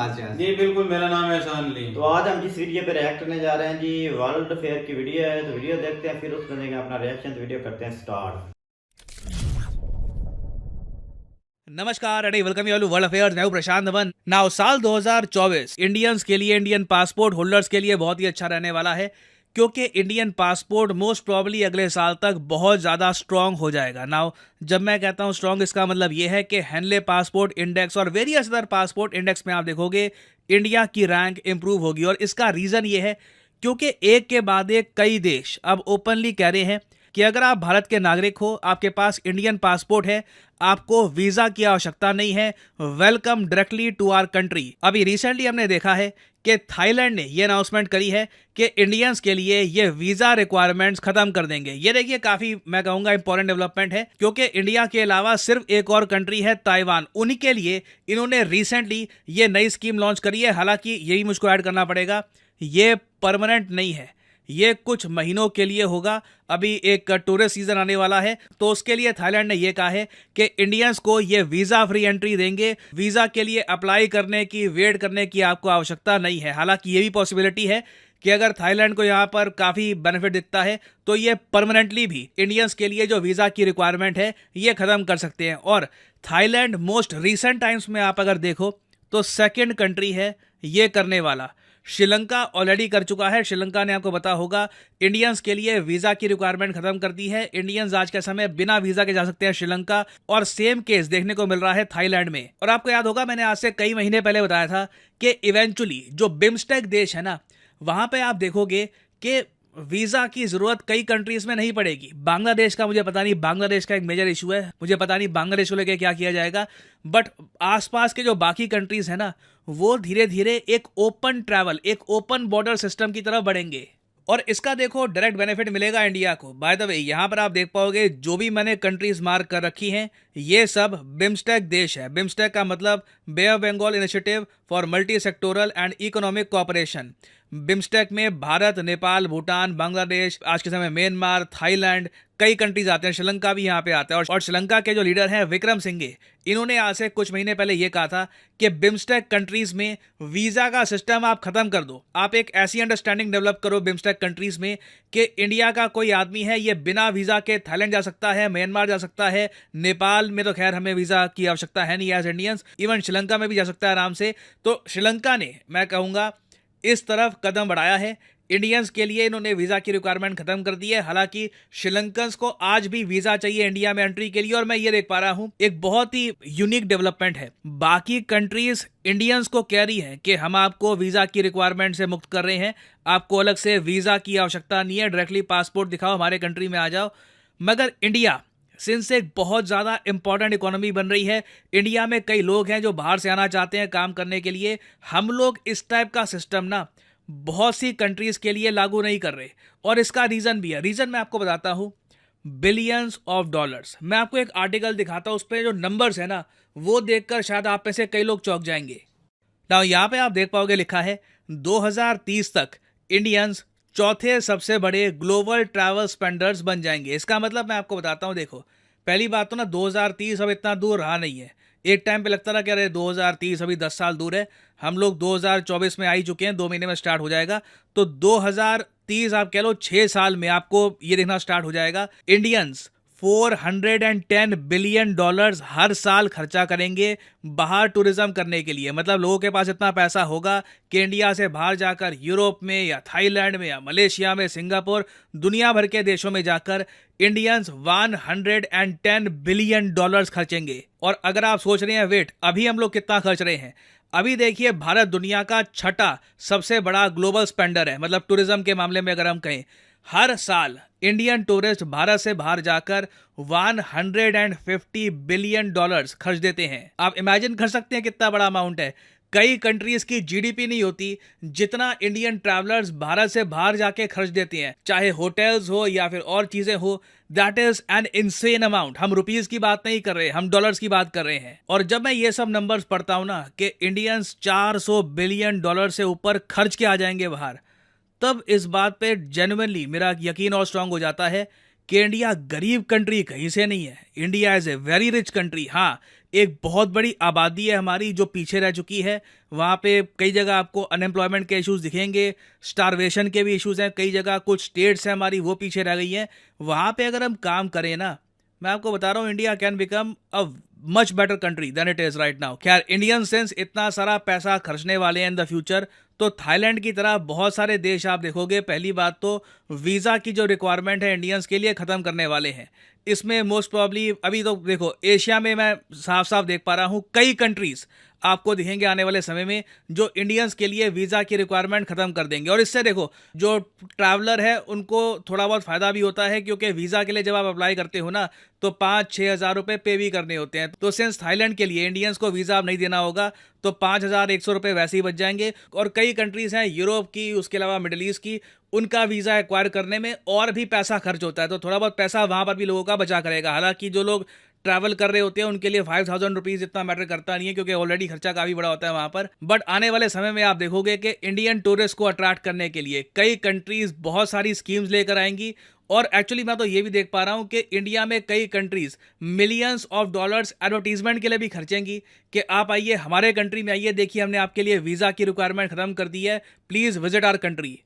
आज जी बिल्कुल, मेरा नाम है एहसान अली। तो आज हम जिस वीडियो पे रिएक्ट करने जा रहे हैं जी, वर्ल्ड फेयर की वीडियो है। तो वीडियो देखते हैं, फिर उस पर देंगे अपना रिएक्शन। तो वीडियो करते हैं स्टार्ट। नमस्कार and welcome you all to world affairs. मैं हूं प्रशांत धवन। नाउ साल 2024 इंडियंस के लिए, इंडियन पासपोर्ट होल्डर्स के लिए बहुत ही अच्छा रहने वाला है, क्योंकि इंडियन पासपोर्ट मोस्ट प्रोबेबली अगले साल तक बहुत ज़्यादा स्ट्रांग हो जाएगा। नाउ जब मैं कहता हूं स्ट्रांग, इसका मतलब ये है कि हेनले पासपोर्ट इंडेक्स और वेरियस अदर पासपोर्ट इंडेक्स में आप देखोगे इंडिया की रैंक इंप्रूव होगी। और इसका रीज़न ये है क्योंकि एक के बाद एक कई देश अब ओपनली कह रहे हैं कि अगर आप भारत के नागरिक हो, आपके पास इंडियन पासपोर्ट है, आपको वीजा की आवश्यकता नहीं है, welcome directly to our country. अभी रिसेंटली हमने देखा है कि थाईलैंड ने ये अनाउंसमेंट करी है कि इंडियंस के लिए ये वीजा रिक्वायरमेंट्स खत्म कर देंगे। ये देखिए काफी, मैं कहूंगा, इंपॉर्टेंट डेवलपमेंट है, क्योंकि इंडिया के अलावा सिर्फ एक और कंट्री है ताइवान, उन्हीं के लिए इन्होंने रिसेंटली ये नई स्कीम लॉन्च करी है। हालांकि यही मुझको ऐड करना पड़ेगा, ये परमानेंट नहीं है, ये कुछ महीनों के लिए होगा। अभी एक टूरिस्ट सीजन आने वाला है, तो उसके लिए थाईलैंड ने यह कहा है कि इंडियंस को ये वीजा फ्री एंट्री देंगे। वीजा के लिए अप्लाई करने की, वेट करने की आपको आवश्यकता नहीं है। हालांकि ये भी पॉसिबिलिटी है कि अगर थाईलैंड को यहाँ पर काफी बेनिफिट दिखता है तो ये परमानेंटली भी इंडियंस के लिए जो वीजा की रिक्वायरमेंट है ये खत्म कर सकते हैं। और थाईलैंड मोस्ट रिसेंट टाइम्स में आप अगर देखो तो सेकेंड कंट्री है ये करने वाला। श्रीलंका ऑलरेडी कर चुका है। श्रीलंका ने, आपको पता होगा, इंडियंस के लिए वीजा की रिक्वायरमेंट खत्म कर दी है। इंडियंस आज के समय बिना वीजा के जा सकते हैं श्रीलंका। और सेम केस देखने को मिल रहा है थाईलैंड में। और आपको याद होगा, मैंने आज से कई महीने पहले बताया था कि इवेंचुअली जो बिम्स्टेक देश है ना, वहां पे आप देखोगे कि वीजा की जरूरत कई कंट्रीज में नहीं पड़ेगी। बांग्लादेश का मुझे पता नहीं, बांग्लादेश का एक मेजर इशू है, मुझे पता नहीं बांग्लादेश को लेकर क्या किया जाएगा। बट आसपास के जो बाकी कंट्रीज है ना, वो धीरे धीरे एक ओपन ट्रैवल, एक ओपन बॉर्डर सिस्टम की तरफ बढ़ेंगे। और इसका देखो डायरेक्ट बेनिफिट मिलेगा इंडिया को। बाय द वे, यहां पर आप देख पाओगे जो भी मैंने कंट्रीज मार्क कर रखी हैं, ये सब बिम्स्टेक देश है। बिम्स्टेक का मतलब bay of Bengal initiative for multi sectoral and economic cooperation. BIMSTEC में भारत, नेपाल, भूटान, बांग्लादेश, आज के समय म्यांमार, थाईलैंड, कई कंट्रीज आते हैं। श्रीलंका भी यहाँ पे आता है। और श्रीलंका के जो लीडर हैं विक्रम सिंघे, इन्होंने आज से कुछ महीने पहले ये कहा था कि बिम्स्टेक कंट्रीज में वीजा का सिस्टम आप खत्म कर दो। आप एक ऐसी अंडरस्टैंडिंग डेवलप करो बिम्स्टेक कंट्रीज में कि इंडिया का कोई आदमी है ये बिना वीजा के थाईलैंड जा सकता है, म्यांमार जा सकता है, नेपाल में तो खैर हमें वीजा की आवश्यकता है नहीं एज इंडियंस, इवन श्रीलंका में भी जा सकता है आराम से। तो श्रीलंका ने, मैं कहूँगा, इस तरफ कदम बढ़ाया है। इंडियंस के लिए इन्होंने वीजा की रिक्वायरमेंट खत्म कर दी है। हालांकि श्रीलंकन्स को आज भी वीजा चाहिए इंडिया में एंट्री के लिए। और मैं ये देख पा रहा हूं एक बहुत ही यूनिक डेवलपमेंट है। बाकी कंट्रीज इंडियंस को कह रही हैं कि हम आपको वीजा की रिक्वायरमेंट से मुक्त कर रहे हैं, आपको अलग से वीजा की आवश्यकता नहीं है, डायरेक्टली पासपोर्ट दिखाओ, हमारे कंट्री में आ जाओ। मगर इंडिया सिंस एक बहुत ज़्यादा इंपॉर्टेंट इकोनॉमी बन रही है, इंडिया में कई लोग हैं जो बाहर से आना चाहते हैं काम करने के लिए, हम लोग इस टाइप का सिस्टम ना बहुत सी कंट्रीज के लिए लागू नहीं कर रहे। और इसका रीज़न भी है। रीज़न मैं आपको बताता हूँ, बिलियंस ऑफ डॉलर्स। मैं आपको एक आर्टिकल दिखाता हूँ, उस पर जो नंबर्स है ना, वो देखकर शायद आप में से कई लोग चौंक जाएंगे। ना यहाँ पे आप देख पाओगे लिखा है 2030 तक इंडियंस चौथे सबसे बड़े ग्लोबल ट्रैवल स्पेंडर्स बन जाएंगे। इसका मतलब मैं आपको बताता हूँ, देखो पहली बात तो ना 2030 अब इतना दूर रहा नहीं है। एक टाइम पे लगता था कि अरे 2030 अभी 10 साल दूर है, हम लोग 2024 में आ ही चुके हैं, 2 महीने में स्टार्ट हो जाएगा। तो 2030 आप कह लो 6 साल में आपको ये देखना स्टार्ट हो जाएगा। इंडियंस $410 बिलियन हर साल खर्चा करेंगे बाहर टूरिज्म करने के लिए। मतलब लोगों के पास इतना पैसा होगा कि इंडिया से बाहर जाकर यूरोप में या थाईलैंड में या मलेशिया में, सिंगापुर, दुनिया भर के देशों में जाकर इंडियंस $110 बिलियन खर्चेंगे। और अगर आप सोच रहे हैं वेट, अभी हम लोग कितना खर्च रहे हैं, अभी देखिए भारत दुनिया का छठा सबसे बड़ा ग्लोबल स्पेंडर है। मतलब टूरिज्म के मामले में अगर हम कहें, हर साल इंडियन टूरिस्ट भारत से बाहर जाकर $150 बिलियन खर्च देते हैं। आप इमेजिन कर सकते हैं कितना बड़ा अमाउंट है। कई कंट्रीज की जीडीपी नहीं होती जितना इंडियन ट्रैवलर्स भारत से बाहर जाके खर्च देते हैं, चाहे होटल्स हो या फिर और चीजें हो। That is an insane amount. हम रुपीज की बात नहीं कर रहे, हम डॉलर्स की बात कर रहे हैं। और जब मैं ये सब नंबर्स पढ़ता हूं ना कि इंडियंस $400 बिलियन से ऊपर खर्च के आ जाएंगे बाहर, तब इस बात पे जेन्युइनली मेरा यकीन और स्ट्रांग हो जाता है कि इंडिया गरीब कंट्री कहीं से नहीं है। India is a very rich country. हाँ, एक बहुत बड़ी आबादी है हमारी जो पीछे रह चुकी है। वहाँ पे कई जगह आपको अनएम्प्लॉयमेंट के इश्यूज दिखेंगे, स्टारवेशन के भी इश्यूज हैं, कई जगह कुछ स्टेट्स हैं हमारी वो पीछे रह गई हैं। वहाँ पे अगर हम काम करें ना, मैं आपको बता रहा हूँ India can become a much better country than it is right now. खैर, इंडियन सेंस इतना सारा पैसा खर्चने वाले हैं इन द फ्यूचर, तो थाईलैंड की तरह बहुत सारे देश आप देखोगे, पहली बात तो वीज़ा की जो रिक्वायरमेंट है इंडियंस के लिए ख़त्म करने वाले हैं। इसमें मोस्ट प्रॉब्ली अभी तो देखो एशिया में मैं साफ साफ देख पा रहा हूँ कई कंट्रीज़ आपको दिखेंगे आने वाले समय में जो इंडियंस के लिए वीज़ा की रिक्वायरमेंट ख़त्म कर देंगे। और इससे देखो जो ट्रैवलर है उनको थोड़ा बहुत फ़ायदा भी होता है, क्योंकि वीज़ा के लिए जब आप अप्लाई करते हो ना तो 5-6 हज़ार रुपये पे भी करने होते हैं। तो सिंस थाईलैंड के लिए इंडियंस को वीज़ा अब नहीं देना होगा तो 5,100 रुपये वैसे ही बच जाएंगे। और कई कंट्रीज़ हैं यूरोप की, उसके अलावा मिडिल ईस्ट की, उनका वीज़ा एक्वायर करने में और भी पैसा खर्च होता है, तो थोड़ा बहुत पैसा वहाँ पर भी लोगों का बचा करेगा। हालांकि जो लोग ट्रैवल कर रहे होते हैं उनके लिए 5,000 रुपीज़ इतना मैटर करता नहीं है, क्योंकि ऑलरेडी खर्चा काफ़ी बड़ा होता है वहाँ पर। बट आने वाले समय में आप देखोगे कि इंडियन टूरिस्ट को अट्रैक्ट करने के लिए कई कंट्रीज़ बहुत सारी स्कीम्स लेकर आएंगी। और एक्चुअली मैं तो ये भी देख पा रहा हूँ कि इंडिया में कई countries millions of dollars advertisement के लिए भी खर्चेंगी कि आप आइए हमारे कंट्री में, आइए देखिए हमने आपके लिए वीज़ा की रिक्वायरमेंट ख़त्म कर दी है, प्लीज़ विजिट आवर कंट्री।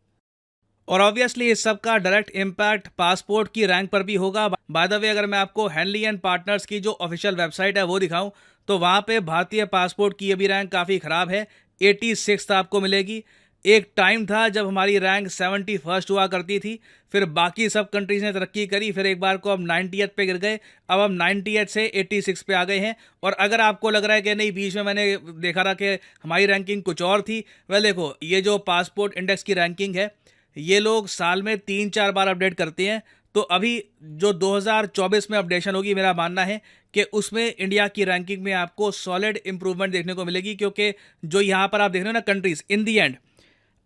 और ऑब्वियसली इस सब का डायरेक्ट इम्पैक्ट पासपोर्ट की रैंक पर भी होगा। बाय द वे, अगर मैं आपको हैंडली एंड पार्टनर्स की जो ऑफिशियल वेबसाइट है वो दिखाऊं तो वहाँ पे भारतीय पासपोर्ट की अभी रैंक काफ़ी ख़राब है, 86 आपको मिलेगी। एक टाइम था जब हमारी रैंक 71st हुआ करती थी, फिर बाकी सब कंट्रीज़ ने तरक्की करी, फिर एक बार को अब 90th पे गिर गए, अब हम 98 से 86 पे आ गए हैं। और अगर आपको लग रहा है कि नहीं बीच में मैंने देखा रहा कि हमारी रैंकिंग कुछ और थी, वेल देखो ये जो पासपोर्ट इंडेक्स की रैंकिंग है ये लोग साल में 3-4 बार अपडेट करते हैं। तो अभी जो 2024 में अपडेशन होगी, मेरा मानना है कि उसमें इंडिया की रैंकिंग में आपको सॉलिड इंप्रूवमेंट देखने को मिलेगी, क्योंकि जो यहाँ पर आप देख रहे हो ना कंट्रीज़, इन दी एंड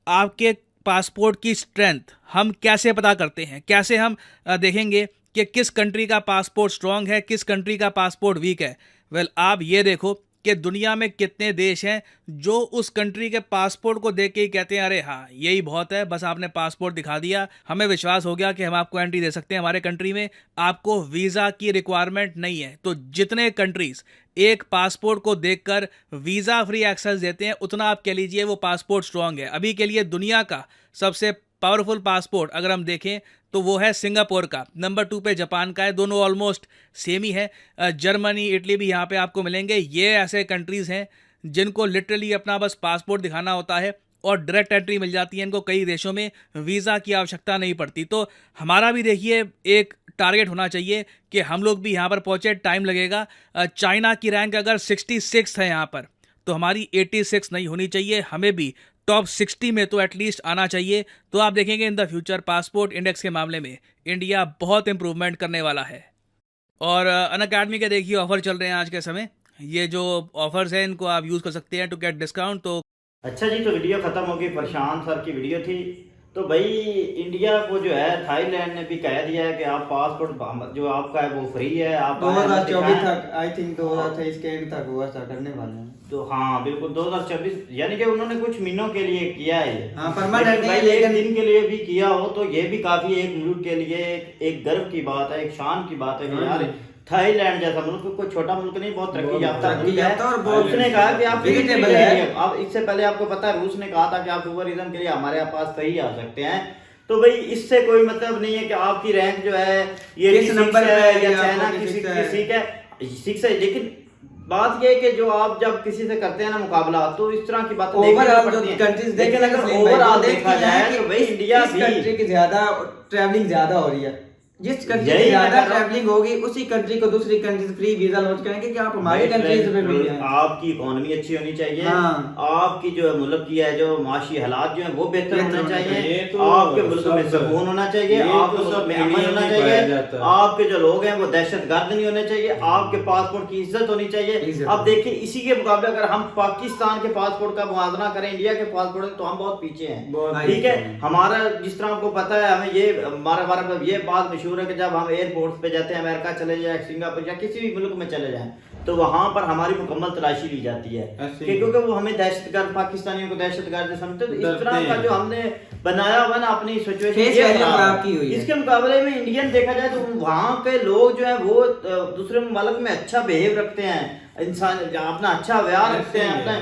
आपके पासपोर्ट की स्ट्रेंथ हम कैसे पता करते हैं, कैसे हम देखेंगे कि किस कंट्री का पासपोर्ट स्ट्रांग है, किस कंट्री का पासपोर्ट वीक है। वेल आप ये देखो कि दुनिया में कितने देश हैं जो उस कंट्री के पासपोर्ट को देख के ही कहते हैं अरे हाँ यही बहुत है, बस आपने पासपोर्ट दिखा दिया, हमें विश्वास हो गया कि हम आपको एंट्री दे सकते हैं हमारे कंट्री में, आपको वीज़ा की रिक्वायरमेंट नहीं है। तो जितने कंट्रीज़ एक पासपोर्ट को देखकर वीज़ा फ्री एक्सेस देते हैं उतना आप कह लीजिए वो पासपोर्ट स्ट्रांग है। अभी के लिए दुनिया का सबसे पावरफुल पासपोर्ट अगर हम देखें तो वो है सिंगापुर का, नंबर 2 पे जापान का है, दोनों ऑलमोस्ट सेम ही है। जर्मनी, इटली भी यहाँ पे आपको मिलेंगे। ये ऐसे कंट्रीज़ हैं जिनको लिटरली अपना बस पासपोर्ट दिखाना होता है और डायरेक्ट एंट्री मिल जाती है इनको, कई देशों में वीज़ा की आवश्यकता नहीं पड़ती। तो हमारा भी देखिए एक टारगेट होना चाहिए कि हम लोग भी यहाँ पर पहुँचे, टाइम लगेगा। चाइना की रैंक अगर 66 है यहाँ पर, तो हमारी 86 नहीं होनी चाहिए, हमें भी टॉप 60 में तो एटलीस्ट आना चाहिए। तो आप देखेंगे इन द फ्यूचर पासपोर्ट इंडेक्स के मामले में इंडिया बहुत इंप्रूवमेंट करने वाला है। और अनअकैडमी के देखिए ऑफर चल रहे हैं आज के समय, ये जो ऑफर्स हैं इनको आप यूज़ कर सकते हैं टू गेट डिस्काउंट। तो अच्छा जी, तो वीडियो ख़त्म होगी, प्रशांत सर की वीडियो थी। तो भाई इंडिया को जो है थाईलैंड ने भी कह दिया है कि आप पासपोर्ट जो आपका है वो फ्री है, आप 2024 तक, आई थिंक 2023 के एंड तक वो ऐसा करने वाले हैं। तो हाँ बिल्कुल 2024, यानी कि उन्होंने कुछ महीनों के लिए किया है ये। हाँ, परमानेंट भाई एक दिन के लिए भी किया हो तो ये भी काफी एक मुल्क के लिए एक गर्व की बात है, एक शान की बात है कि यार थाईलैंड जैसा मुल्क कोई छोटा मुल्क नहीं, बहुत तरक्की याफ्ता मुल्क है। और उसने कहा कि आप अब इससे पहले आपको पता है रूस ने कहा था कि आप टूरिज्म के लिए हमारे पास फ्री आ सकते हैं। तो भाई इससे कोई मतलब नहीं है कि आपकी रैंक जो है ये किस नंबर पे है या चाइना किसी का 6 है, लेकिन बात ये कि जो आप जब किसी से करते हैं ना मुकाबला, तो इस तरह की बात ओवरऑल जो कंट्रीज देखें, लेकिन अगर ओवरऑल देखा जाए तो भाई इंडिया भी कंट्री की ज्यादा ट्रैवलिंग ज्यादा हो रही है। जिस कंट्री की ज्यादा ट्रैवलिंग होगी उसी कंट्री को दूसरी कंट्री से फ्री वीजा लॉन्च करेंगे कि आप हमारी कंट्री से भी मिल जाएं। आपकी इकोनॉमी अच्छी होनी चाहिए, हाँ। आपकी जो मुल्क की है जो माशी हालात जो है वो बेहतर होने चाहिए, आपके मुल्क में सुकून होना चाहिए, आपके मुल्क में अमन होना चाहिए, आपके जो लोग हैं वो दहशतगर्द नहीं होने चाहिए, आपके पासपोर्ट की इज्जत होनी चाहिए। अब देखिए इसी के मुकाबले अगर हम पाकिस्तान के पासपोर्ट का मुआवजा करें इंडिया के पासपोर्ट तो हम बहुत पीछे हैं। ठीक है, हमारा जिस तरह आपको पता है, हमें ये हमारा ये बात मशहूर है कि जब हम एयरपोर्ट पे जाते हैं, अमेरिका चले जाए, सिंगापुर या किसी भी मुल्क में चले जाएं, तो वहां पर हमारी मुकम्मल तलाशी ली जाती है, क्योंकि वो हमें दहशतगर्द, पाकिस्तानियों को दहशतगर्द समझते। तो इस तरह का जो हमने बनाया हुआ ना अपनी सिचुएशन, इसके मुकाबले में इंडियन देखा जाए तो वहाँ के लोग जो है वो दूसरे मुल्क में अच्छा बिहेव रखते हैं, इंसान अपना अच्छा व्यवहार रखते हैं, अपना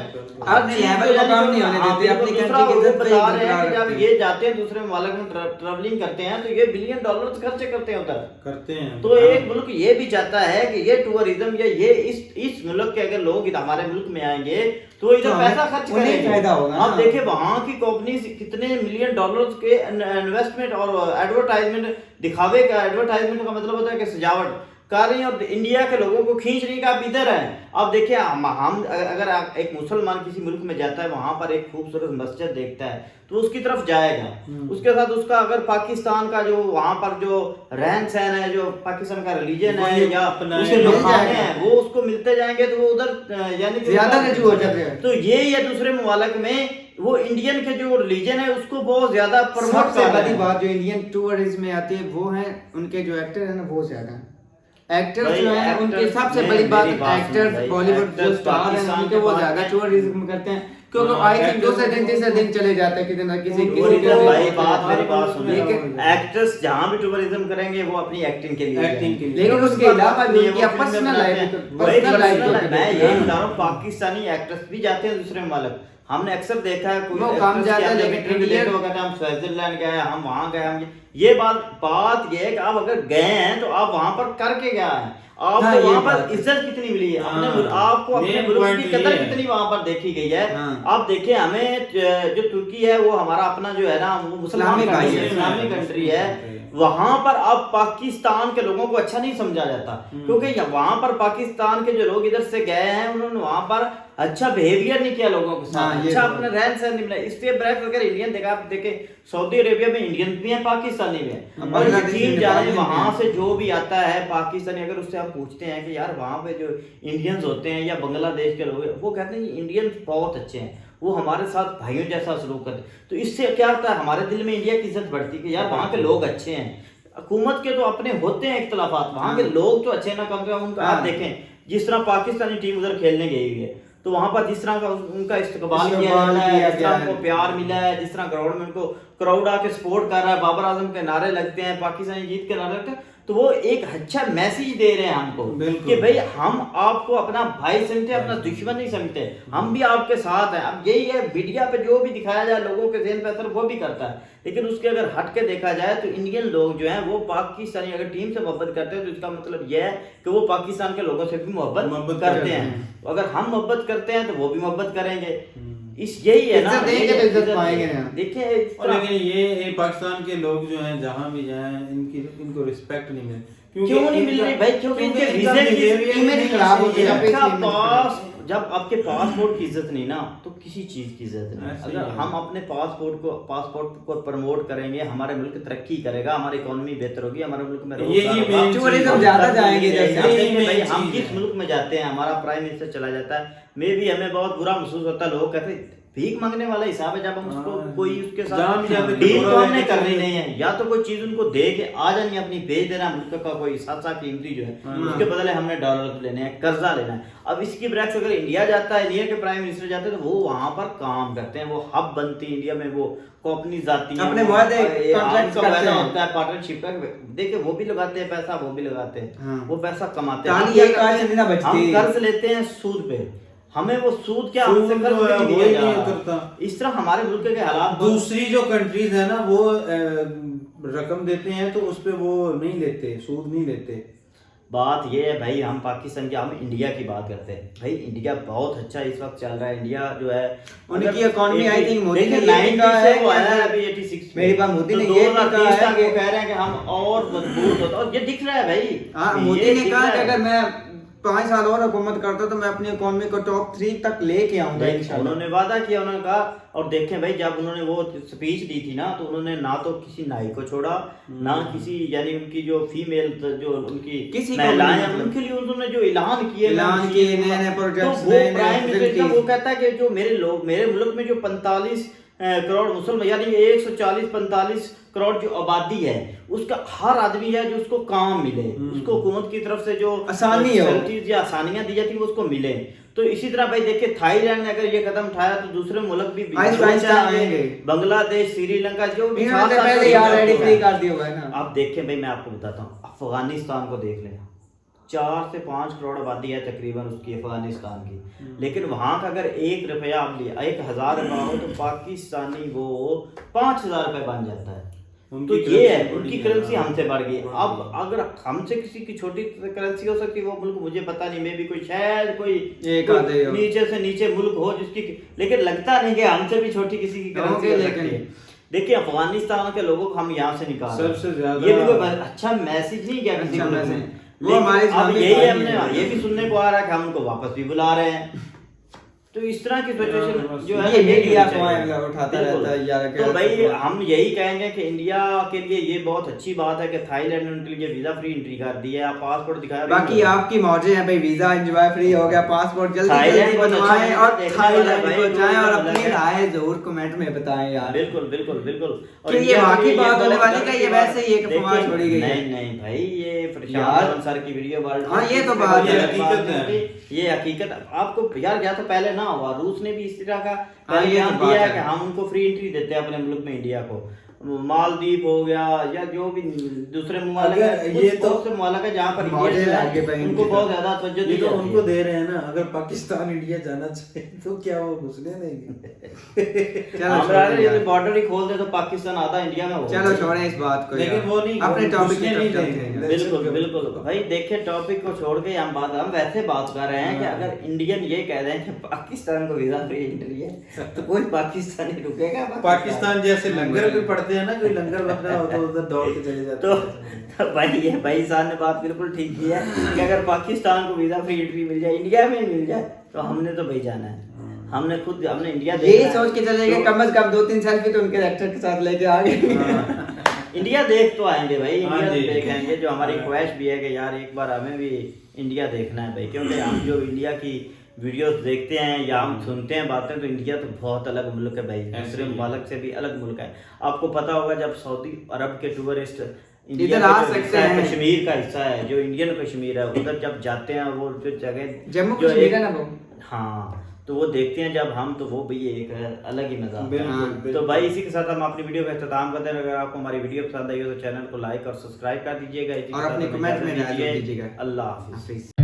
अपने लेवल को कम नहीं होने देते, अपनी कंट्री की इज्जत पे बता रहे हैं कि बरकरार जब ये जाते हैं दूसरे मुल्क में ट्रैवलिंग करते हैं तो ये बिलियन डॉलर खर्चे करते हैं उधर। करते हैं। तो एक मुल्क ये भी चाहता है कि ये टूरिज्म या ये इस मुल्क के अगर लोग हमारे मुल्क में आएंगे तो इधर पैसा खर्च उन्हें करेंगे। फायदा होगा ना। आप देखिए वहाँ की कंपनीज कितने मिलियन डॉलर्स के इन्वेस्टमेंट और एडवर्टाइजमेंट, दिखावे का एडवर्टाइजमेंट का मतलब होता है कि सजावट कर रही है और इंडिया के लोगों को खींच रही है कि आप इधर हैं। अब देखिए हम अगर एक मुसलमान किसी मुल्क में जाता है वहां पर एक खूबसूरत मस्जिद देखता है तो उसकी तरफ जाएगा, उसके साथ उसका अगर पाकिस्तान का जो वहां पर जो रहन सहन है, जो पाकिस्तान का रिलीजन है या उसके जो खाने हैं वो उसको मिलते जाएंगे तो वो उधर यानी कि ज्यादा रजू हो जाते हैं। तो ये या दूसरे मुमालिक में वो इंडियन के जो रिलीजन है उसको बहुत ज्यादा प्रमोट सबसे कर रहे बड़ी हैं। बात जो इंडियन टूरिज्म में आती है वो है उनके जो एक्टर है ना, बहुत ज्यादा एक्टर्स जो है उनकी सबसे बड़ी बात, एक्टर्स बॉलीवुड जो स्टार हैं उनके वो ज्यादा टूरिज्म करते हैं क्योंकि आई थिंक दूसरे दिन तीसरे दिन चले जाते हैं किसी ना किसी भाई बात मेरी बात सुनिए, एक्टर्स जहाँ भी टूरिज्म करेंगे वो अपनी एक्टिंग के लिए, लेकिन उसके अलावा भी उनकी पर्सनल लाइफ, मैं यही बता रहा हूँ पाकिस्तानी एक्टर्स भी जाते हैं दूसरे मुल्क। हमने अक्सर देखा है कोई काम जाता है लेकिन हम स्विट्जरलैंड गए, हम वहाँ गए, हम ये बात ये है कि आप अगर गए हैं तो आप वहाँ पर करके गए हैं, आपको वहाँ पर इज्जत कितनी मिली है, आपको अपने मुल्क की कदर कितनी वहाँ पर देखी गई है। आप देखिए हमें जो तुर्की है वो हमारा अपना जो है ना वो मुसलमान इस्लामी कंट्री है, वहां पर अब पाकिस्तान के लोगों को अच्छा नहीं समझा जाता क्योंकि वहां पर पाकिस्तान के जो लोग इधर से गए हैं उन्होंने वहां पर अच्छा बिहेवियर नहीं किया लोगों के साथ, अच्छा अपने रहन सहन नहीं मिला। इसलिए ब्रैक अगर इंडियन देखा आप देखें सऊदी अरेबिया में इंडियन भी हैं, पाकिस्तानी भी हैं, और यकीन जाने वहां से जो भी आता है पाकिस्तानी, अगर उससे आप पूछते हैं कि यार वहां पे जो इंडियंस होते हैं या बांग्लादेश के लोग, वो कहते हैं इंडियन बहुत अच्छे हैं, वो हमारे साथ भाइयों जैसा सलूक करते। तो इससे क्या होता है हमारे दिल में इंडिया की इज्जत बढ़ती है कि यार वहाँ के लोग अच्छे हैं। हुकूमत के तो अपने होते हैं इख्तलाफात, वहाँ के लोग तो अच्छे ना कम से कम उनका आप देखें जिस तरह पाकिस्तानी टीम उधर खेलने गई हुई है तो वहां पर जिस तरह का उनका इस्तकबाल किया जाता है, जिस तरह उनको प्यार मिला है, जिस तरह ग्राउंड में उनको क्राउड आके सपोर्ट कर रहा है, बाबर आजम के नारे लगते हैं, पाकिस्तानी जीत के नारे लगते हैं, तो वो एक अच्छा मैसेज दे रहे हैं हमको कि भाई हम आपको अपना भाई समझते हैं, अपना दुश्मन नहीं समझते, हम भी आपके साथ हैं। अब यही है मीडिया पे जो भी दिखाया जाए लोगों के ज़हन पे असर वो भी करता है, लेकिन उसके अगर हट के देखा जाए तो इंडियन लोग जो हैं वो पाकिस्तानी अगर टीम से मोहब्बत करते हैं तो इसका मतलब यह है कि वो पाकिस्तान के लोगों से भी मोहब्बत करते हैं। अगर हम मोहब्बत करते हैं तो वो भी मोहब्बत करेंगे, इस यही है ना, इज्जत पाएंगे ना। देखिए लेकिन ये पाकिस्तान के लोग जो हैं जहाँ भी जाएं इनको रिस्पेक्ट नहीं मिले। क्यों नहीं मिल रही भाई? क्योंकि इनके वीजे की इमेज खराब होती है। जब आपके पासपोर्ट की इज्जत नहीं ना तो किसी चीज की इज्जत नहीं। अगर हम अपने पासपोर्ट को प्रमोट करेंगे, हमारे मुल्क तरक्की करेगा, हमारी इकोनॉमी बेहतर होगी, हमारे मुल्क में टूरिज्म ज्यादा जाएंगे। जैसे हम जिस मुल्क में जाते हैं हमारा प्राइम मिनिस्टर चला जाता है, में भी हमें बहुत बुरा महसूस होता है। लोग कहते हैं भीख मांगने वाला हिसाब है, जब हम उसको कोई उसके साथ डील तो हमने करनी नहीं है, या तो कोई चीज उनको दे के आ जानी अपनी भेज देना, मुल्क का कोई सासा कीमती जो है उसके बदले हमने डॉलर लेने हैं, कर्जा लेना है। अब इसकी ब्रैक्स अगर इंडिया जाता है, इंडिया के प्राइम मिनिस्टर जाते हैं तो वो वहां पर काम करते हैं, वो हब बनती है इंडिया में, वो कंपनी जाती है, अपने होता है पार्टनरशिप का। देखिए वो भी लगाते हैं पैसा, वो भी लगाते हैं, वो पैसा कमाते हैं। हम कर्ज लेते हैं सूद पे, हमें वो सूद क्या हमसे कर्ज नहीं दिया जाता। इस तरह हमारे मुल्क के हालात, दूसरी जो कंट्रीज है ना वो रकम देते हैं तो उस पे वो नहीं लेते, सूद नहीं लेते। बात ये है भाई, हम पाकिस्तान की, हम इंडिया की बात करते हैं भाई। इंडिया बहुत अच्छा इस वक्त चल रहा है। इंडिया जो है उनकी इकोनॉमी आई थिंक मोदी ने 90 से वो आया है अभी 86 मेरी बात मोदी ने ये भी कहा है कि कह रहे हैं कि हम और मजबूत होता, और ये दिख रहा है भाई। हाँ, मोदी ने कहा कि अगर मैं 5 साल और हुकूमत करता तो मैं अपनी इकोनॉमी को टॉप 3 तक लेके आऊंगा इंशाल्लाह। उन्होंने वादा किया, उन्होंने कहा। और देखें भाई जब उन्होंने वो स्पीच दी थी ना तो उन्होंने ना तो किसी नाई को छोड़ा, ना किसी यानी उनकी जो फीमेल जो उनकी किसी महिलाएं उनके लिए उन्होंने जो ऐलान किए नए प्रोजेक्ट्स, तो वो प्राइम मिनिस्टर वो कहता है कि जो मेरे मुल्क में जो 45 करोड़ मुसलमान यानी 140-45 करोड़ जो आबादी है उसका हर आदमी है जो उसको काम मिले, उसको हुकूमत की तरफ से जो आसानी है या आसानियां दी जाती है वो उसको मिले। तो इसी तरह भाई देखिए थाईलैंड ने अगर ये कदम उठाया तो दूसरे मुल्क भी आएंगे, बांग्लादेश, श्रीलंका जो भी पहले यार रेडी फ्री कर दिया होगा ना। आप देखें भाई मैं आपको बताता हूँ, अफगानिस्तान को देख लें, 4 से 5 करोड़ आबादी है तकरीबन उसकी अफगानिस्तान की, लेकिन वहाँ का अगर 1 रुपया आप लिया 1000 रुपया हो तो पाकिस्तानी वो 5000 रुपये बन जाता है। तो ये है उनकी करेंसी हमसे बढ़ गई। अब अगर हमसे किसी की छोटी करेंसी हो सकती है वो मुल्क मुझे पता नहीं, मे भी कोई शायद कोई नीचे से नीचे मुल्क हो जिसकी, लेकिन लगता नहीं कि हमसे भी छोटी किसी की करेंसी हो सकती है। देखिए अफगानिस्तान के लोगों को हम यहाँ से निकाल सबसे ज्यादा, ये भी कोई अच्छा मैसेज नहीं क्या किसी मुल्क में, वो हमारे अब यही हमने ये भी सुनने को आ रहा है कि हम उनको वापस भी बुला रहे हैं। तो इस तरह की सिचुएशन जो है ये मीडिया उठाता रहता है यार। तो भाई हम यही कहेंगे कि इंडिया के लिए ये बहुत अच्छी बात है कि थाईलैंड ने उनके लिए वीजा फ्री एंट्री कर दी है, आप पासपोर्ट दिखाया। बाकी आपकी मौजें हैं भाई, वीजा एंजॉय फ्री हो गया, पासपोर्ट जल्दी बनवाएं और थाईलैंड को जाएं और अपनी राय जरूर कमेंट में बताएं यार। बिल्कुल बिल्कुल बिल्कुल। और ये वाकई बात होने वाली है, ये वैसे ही एक अफवाह छोड़ी गई है। नहीं भाई ये प्रशांत सर की वीडियो वर्ल्ड, हां ये तो बात है, हकीकत है, ये हकीकत आपको यार या तो पहले ना हुआ, रूस ने भी इस तरह का बयान दिया है कि हम उनको फ्री एंट्री देते हैं अपने मुल्क में इंडिया को। मालदीव हो गया या जो भी दूसरे ममालिक ये तो ममालिक है जहाँ पर उनको बहुत ज्यादा तवज्जो दी तो उनको दे रहे हैं ना। अगर पाकिस्तान इंडिया जाना चाहे तो क्या वो घुसने देंगे? यदि बॉर्डर ही खोल दे तो पाकिस्तान आधा इंडिया में हो। चलो छोड़ें इस बात को, लेकिन वो नहीं अपने टॉपिक नहीं पे देंगे। बिल्कुल बिल्कुल भाई देखिए टॉपिक को छोड़ के हम वैसे बात कर रहे हैं कि अगर इंडियन ये कह रहे हैं कि पाकिस्तान को वीजा फ्री एंट्री है तो कोई पाकिस्तानी रुकेगा? पाकिस्तान जैसे लंगर भी पड़ते हैं ना, कोई लंगर बन रहा हो तो उधर दौड़ के चले जाते तो भाई साहब ने बात बिल्कुल ठीक की है कि अगर पाकिस्तान को वीजा फ्री एंट्री मिल जाए, इंडिया में मिल जाए तो हमने तो भाई जाना है। हमने इंडिया यही सोच के चले गए, कम से कम 2-3 सेल्फी तो उनके एक्टर के साथ लेके आ गए। इंडिया देख तो आएंगे भाई, इंडिया देखेंगे। जो हमारी ख्वाहिश भी है कि यार एक बार हमें भी इंडिया देखना है भाई, क्योंकि हम जो इंडिया की वीडियोस देखते हैं या हम सुनते हैं बातें, तो इंडिया तो बहुत अलग मुल्क है भाई, दूसरे ममालिक से भी अलग मुल्क है। आपको पता होगा जब सऊदी अरब के टूरिस्ट इधर आ सकते हैं, कश्मीर का हिस्सा है जो इंडियन कश्मीर है, उधर जब जाते हैं वो जो जगह जम्मू कश्मीर है ना वो, हाँ तो वो देखते हैं जब हम, तो वो भी एक अलग ही मजा आता है। तो भाई इसी के साथ हम अपनी वीडियो का इख्तिताम करते हैं। अगर आपको हमारी वीडियो पसंद आई हो तो चैनल को लाइक और सब्सक्राइब कर दीजिएगा और अपने कमेंट में दीजिएगा। अल्लाह हाफिज़।